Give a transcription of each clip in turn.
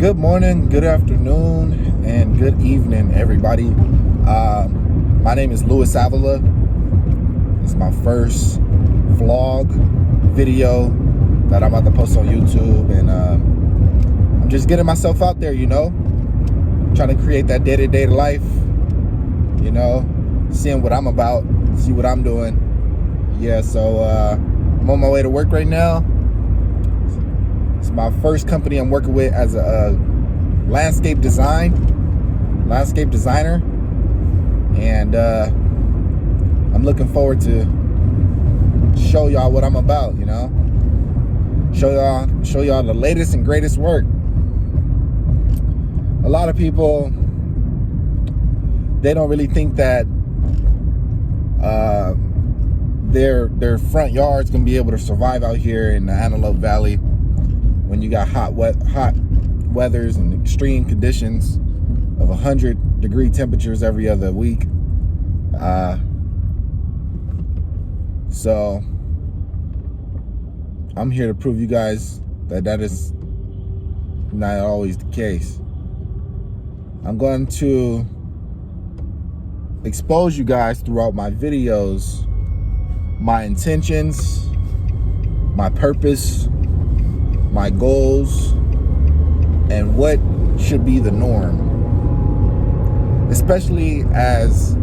Good morning, good afternoon, and good evening, everybody. My name is Louis Avila. This is my first vlog video that I'm about to post on YouTube, and I'm just getting myself out there, trying to create that day-to-day life, seeing what I'm about, see what I'm doing. Yeah, so I'm on my way to work right now. It's my first company I'm working with as a landscape designer, and I'm looking forward to show y'all what I'm about. Show y'all the latest and greatest work. A lot of people, they don't really think that their front yard's gonna be able to survive out here in the Antelope Valley when you got hot weathers and extreme conditions of 100-degree temperatures every other week. So I'm here to prove you guys that is not always the case. I'm going to expose you guys throughout my videos, my intentions, my purpose, my goals, and what should be the norm. Especially as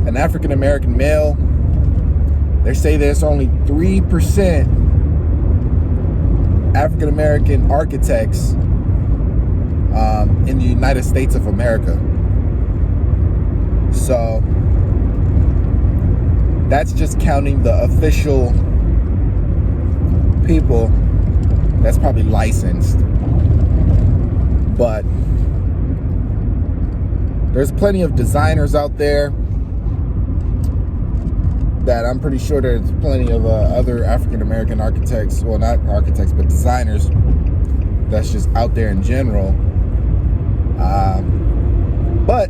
an African American male, they say there's only 3% African American architects in the United States of America. So that's just counting the official people that's probably licensed. But there's plenty of designers out there that I'm pretty sure there's plenty of other African American architects, well, not architects, but designers that's just out there in general. But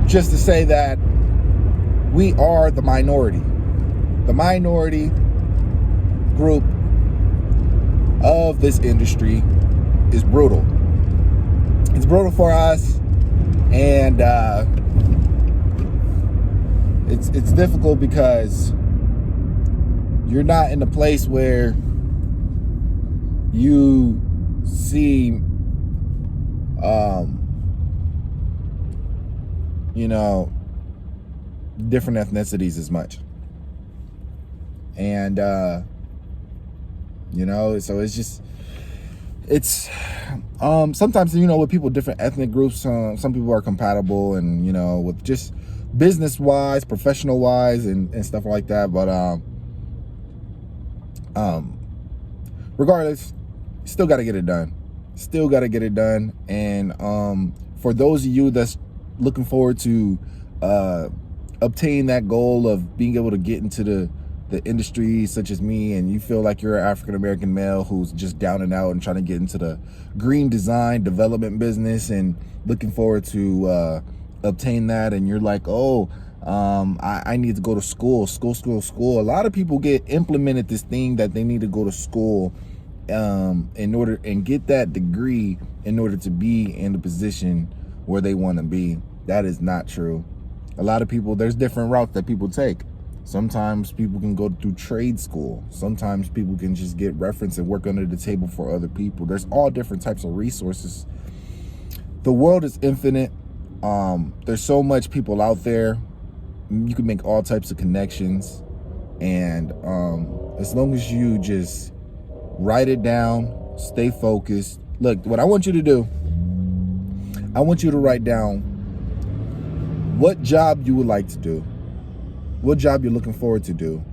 just to say that we are the minority group of this industry is brutal. It's brutal for us, and it's difficult because you're not in a place where you see different ethnicities as much, and so it's sometimes with people, different ethnic groups, some people are compatible, and with just business wise, professional wise, and stuff like that. But regardless, still got to get it done. And for those of you that's looking forward to obtain that goal of being able to get into the industry, such as me, and you feel like you're an African American male who's just down and out and trying to get into the green design development business and looking forward to obtain that, and you're like, I need to go to school. A lot of people get implemented this thing that they need to go to school in order and get that degree in order to be in the position where they want to be. That is not true. A lot of people, there's different routes that people take. Sometimes people can go through trade school. Sometimes people can just get reference and work under the table for other people. There's all different types of resources. The world is infinite. There's so much people out there. You can make all types of connections. And as long as you just write it down, stay focused. Look, what I want you to do, I want you to write down what job you would like to do, what job you're looking forward to do.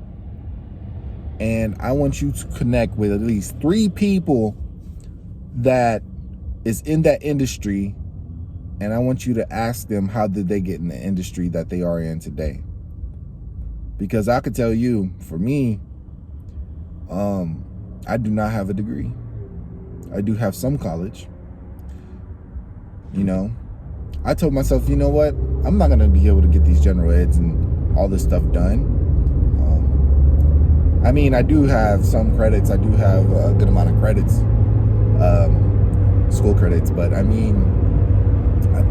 And I want you to connect with at least 3 people that is in that industry. And I want you to ask them, how did they get in the industry that they are in today? Because I could tell you, for me, I do not have a degree. I do have some college. I told myself, you know what? I'm not going to be able to get these general eds and all this stuff done. I do have some credits. I do have a good amount of credits. school credits. But I mean,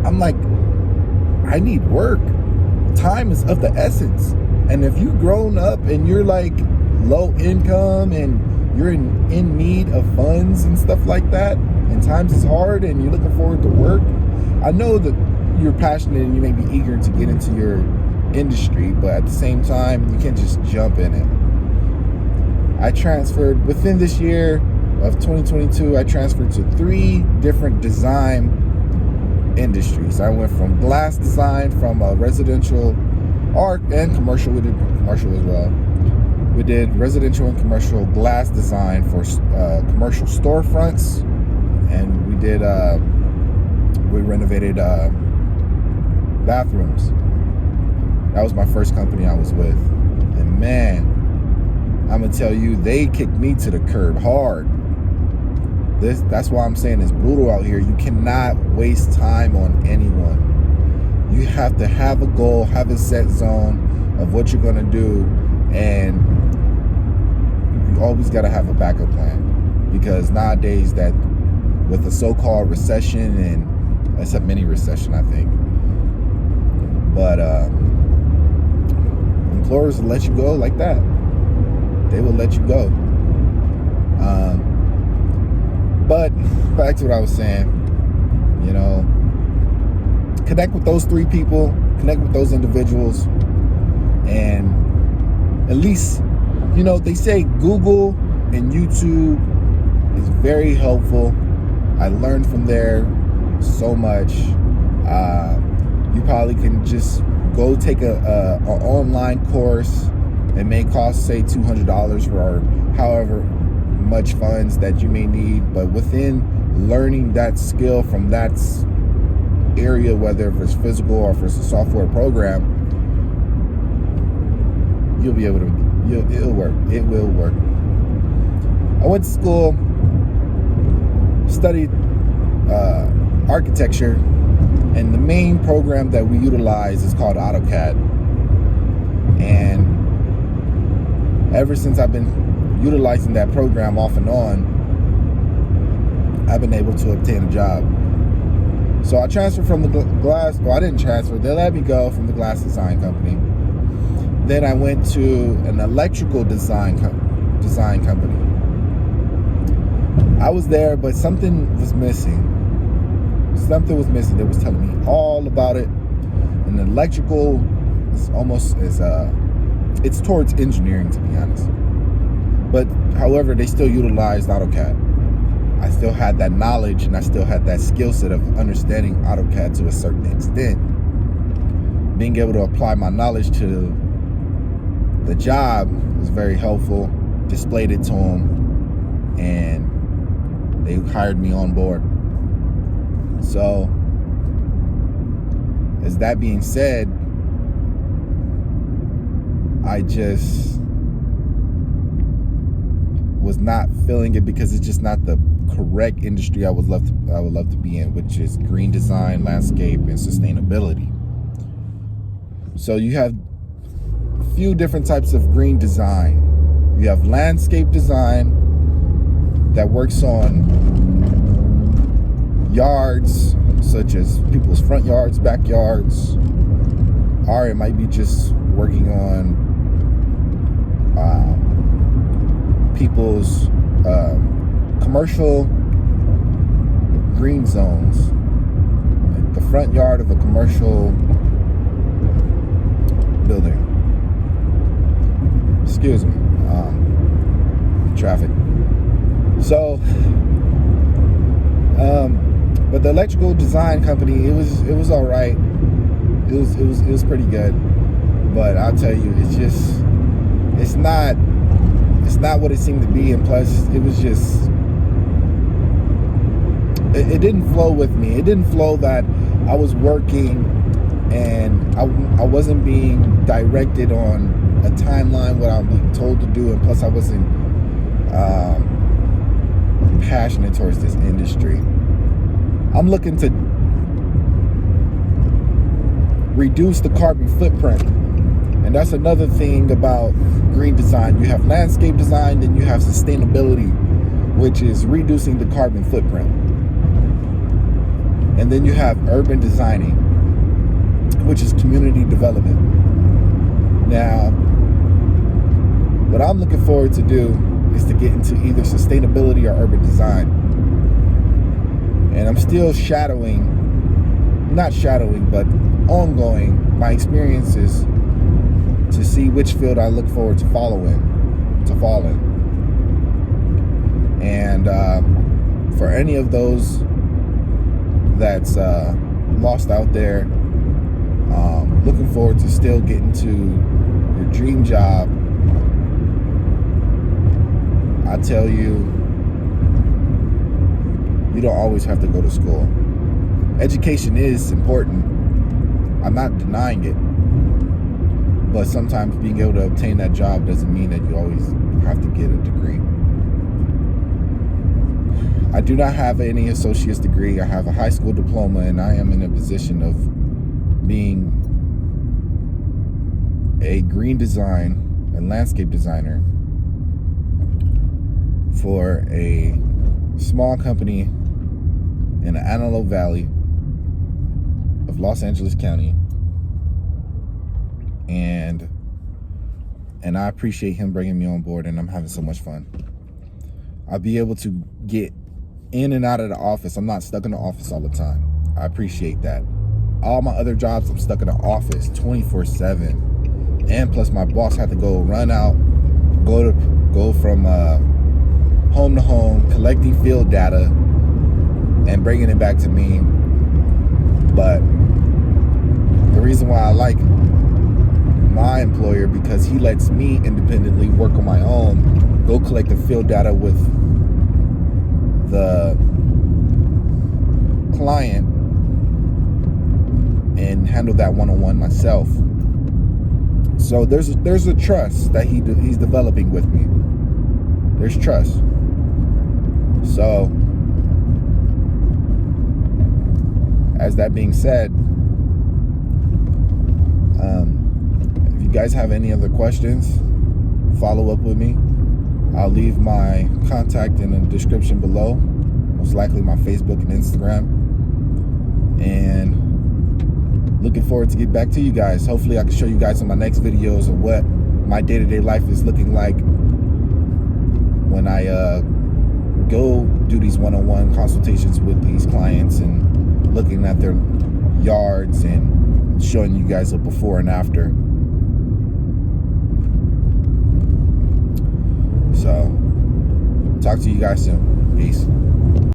I'm like, I need work. Time is of the essence. And if you've grown up and you're like low income and you're in need of funds and stuff like that, and times is hard and you're looking forward to work, I know that you're passionate and you may be eager to get into your industry, but at the same time, you can't just jump in it. I transferred within this year of 2022, I transferred to 3 different design industries. I went from glass design from a residential art and commercial. We did commercial as well. We did residential and commercial glass design for commercial storefronts, and we renovated bathrooms. That was my first company I was with, and man, I'm gonna tell you, they kicked me to the curb hard. That's why I'm saying it's brutal out here. You cannot waste time on anyone. You have to have a goal, have a set zone of what you're gonna do, and you always gotta have a backup plan. Because nowadays, that with the so-called recession, and it's a mini recession, I think, but employers will let you go like that. They will let you go. But back to what I was saying, connect with those 3 people, connect with those individuals, and at least, they say Google and YouTube is very helpful. I learned from there so much. You probably can just go take an online course. It may cost, say, $200 or however much funds that you may need, but within learning that skill from that area, whether if it's physical or if it's a software program, you'll be able to, it'll work. It will work. I went to school, studied architecture, and the main program that we utilize is called AutoCAD. And ever since I've been utilizing that program off and on, I've been able to obtain a job. So I transferred from the glass, well, I didn't transfer, they let me go from the glass design company. Then I went to an electrical design company. I was there, but something was missing. Something was missing. They was telling me all about it. And electrical is almost it's towards engineering, to be honest. But however, they still utilized AutoCAD. I still had that knowledge and I still had that skill set of understanding AutoCAD to a certain extent. Being able to apply my knowledge to the job was very helpful. Displayed it to them, and they hired me on board. So, as that being said, I just was not feeling it because it's just not the correct industry I would love to be in, which is green design, landscape, and sustainability. So you have a few different types of green design. You have landscape design that works on yards, such as people's front yards, backyards, or it might be just working on people's commercial green zones, like the front yard of a commercial building. Excuse me, traffic. So, but the electrical design company, it was all right. It was pretty good, but I'll tell you, it's not what it seemed to be, and plus it was just, it didn't flow with me. It didn't flow that I was working and I wasn't being directed on a timeline, what I'm being told to do, and plus I wasn't passionate towards this industry. I'm looking to reduce the carbon footprint, and that's another thing about green design. You have landscape design, then you have sustainability, which is reducing the carbon footprint. And then you have urban designing, which is community development. Now, what I'm looking forward to do is to get into either sustainability or urban design. And I'm still but ongoing my experiences to see which field I look forward to fall in. And for any of those that's lost out there, looking forward to still getting to your dream job, I tell you, you don't always have to go to school. Education is important. I'm not denying it. But sometimes being able to obtain that job doesn't mean that you always have to get a degree. I do not have any associate's degree. I have a high school diploma, and I am in a position of being a green design and landscape designer for a small company in the Antelope Valley of Los Angeles County. And I appreciate him bringing me on board, and I'm having so much fun. I'll be able to get in and out of the office. I'm not stuck in the office all the time. I appreciate that. All my other jobs, I'm stuck in the office 24/7. And plus my boss had to go run out, go from home to home, collecting field data and bringing it back to me. But the reason why I like my employer, because he lets me independently work on my own, go collect the field data with the client and handle that one-on-one myself. So there's a trust that he's developing with me. There's trust. So as that being said, if you guys have any other questions, follow up with me. I'll leave my contact in the description below, most likely my Facebook and Instagram. And looking forward to get back to you guys. Hopefully I can show you guys in my next videos of what my day-to-day life is looking like when I go do these one-on-one consultations with these clients and looking at their yards and showing you guys a before and after. So, talk to you guys soon. Peace.